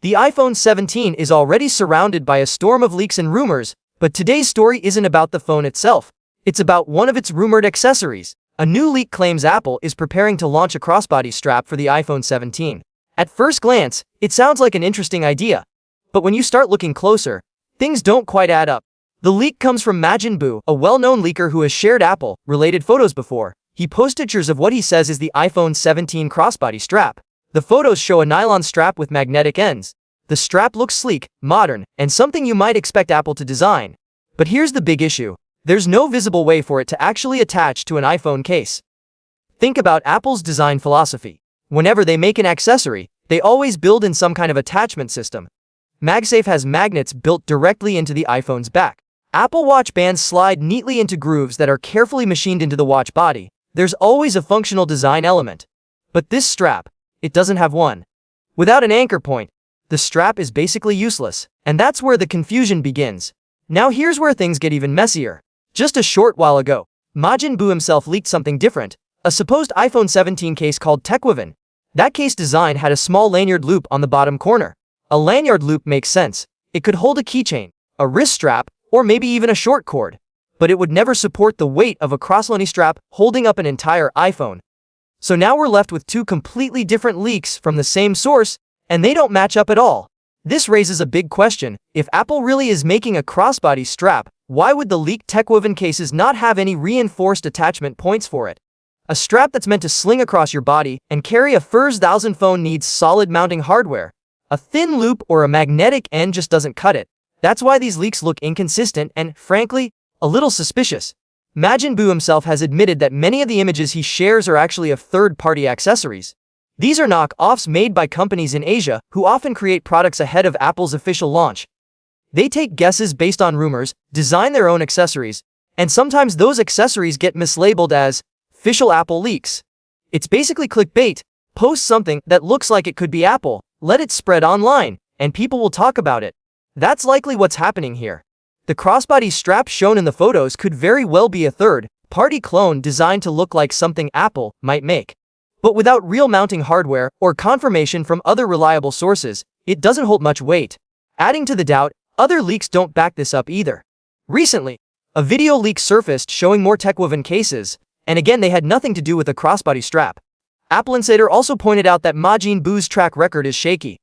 The iPhone 17 is already surrounded by a storm of leaks and rumors, but today's story isn't about the phone itself. It's about one of its rumored accessories. A new leak claims Apple is preparing to launch a crossbody strap for the iPhone 17. At first glance, it sounds like an interesting idea. But when you start looking closer, things don't quite add up. The leak comes from Majin Buu, a well-known leaker who has shared Apple-related photos before. He posted pictures of what he says is the iPhone 17 crossbody strap. The photos show a nylon strap with magnetic ends. The strap looks sleek, modern, and something you might expect Apple to design. But here's the big issue. There's no visible way for it to actually attach to an iPhone case. Think about Apple's design philosophy. Whenever they make an accessory, they always build in some kind of attachment system. MagSafe has magnets built directly into the iPhone's back. Apple Watch bands slide neatly into grooves that are carefully machined into the watch body. There's always a functional design element. But this strap, it doesn't have one. Without an anchor point, the strap is basically useless, and that's where the confusion begins. Now here's where things get even messier. Just a short while ago, Majin Buu himself leaked something different, a supposed iPhone 17 case called Techwoven. That case design had a small lanyard loop on the bottom corner. A lanyard loop makes sense. It could hold a keychain, a wrist strap, or maybe even a short cord. But it would never support the weight of a Crossbody strap holding up an entire iPhone. So now we're left with two completely different leaks from the same source, and they don't match up at all. This raises a big question. If Apple really is making a crossbody strap, why would the leaked Techwoven cases not have any reinforced attachment points for it? A strap that's meant to sling across your body and carry a Furs 1000 phone needs solid mounting hardware. A thin loop or a magnetic end just doesn't cut it. That's why these leaks look inconsistent and, frankly, a little suspicious. Majin Buu himself has admitted that many of the images he shares are actually of third-party accessories. These are knockoffs made by companies in Asia who often create products ahead of Apple's official launch. They take guesses based on rumors, design their own accessories, and sometimes those accessories get mislabeled as official Apple leaks. It's basically clickbait. Post something that looks like it could be Apple, let it spread online, and people will talk about it. That's likely what's happening here. The crossbody strap shown in the photos could very well be a third-party clone designed to look like something Apple might make. But without real mounting hardware or confirmation from other reliable sources, it doesn't hold much weight. Adding to the doubt, other leaks don't back this up either. Recently, a video leak surfaced showing more Techwoven cases, and again they had nothing to do with the crossbody strap. Apple Insider also pointed out that Majin Buu's track record is shaky.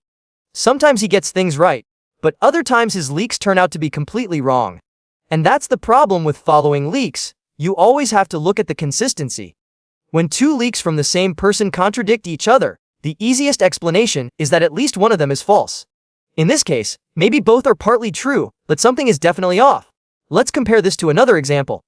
Sometimes he gets things right, but other times his leaks turn out to be completely wrong. And that's the problem with following leaks. You always have to look at the consistency. When two leaks from the same person contradict each other, the easiest explanation is that at least one of them is false. In this case, maybe both are partly true, but something is definitely off. Let's compare this to another example.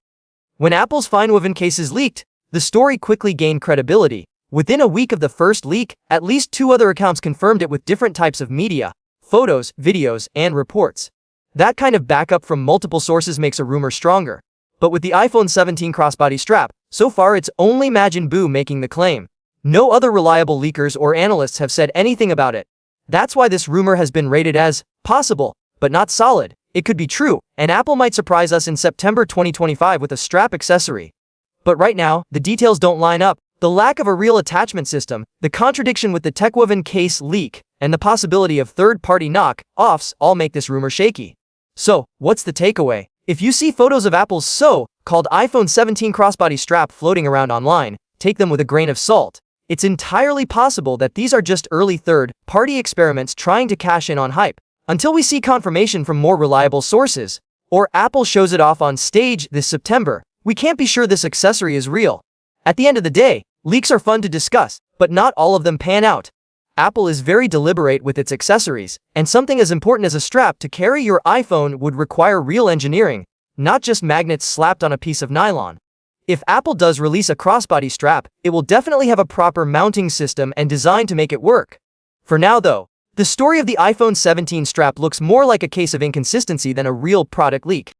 When Apple's fine-woven cases leaked, the story quickly gained credibility. Within a week of the first leak, at least two other accounts confirmed it with different types of media, photos, videos, and reports. That kind of backup from multiple sources makes a rumor stronger. But with the iPhone 17 crossbody strap, so far it's only Majin Buu making the claim. No other reliable leakers or analysts have said anything about it. That's why this rumor has been rated as possible, but not solid. It could be true, and Apple might surprise us in September 2025 with a strap accessory. But right now, the details don't line up. The lack of a real attachment system, the contradiction with the Techwoven case leak, and the possibility of third-party knock-offs all make this rumor shaky. So, what's the takeaway? If you see photos of Apple's so-called iPhone 17 crossbody strap floating around online, take them with a grain of salt. It's entirely possible that these are just early third-party experiments trying to cash in on hype, until we see confirmation from more reliable sources, or Apple shows it off on stage this September. We can't be sure this accessory is real. At the end of the day, leaks are fun to discuss, but not all of them pan out. Apple is very deliberate with its accessories, and something as important as a strap to carry your iPhone would require real engineering, not just magnets slapped on a piece of nylon. If Apple does release a crossbody strap, it will definitely have a proper mounting system and design to make it work. For now though, the story of the iPhone 17 strap looks more like a case of inconsistency than a real product leak.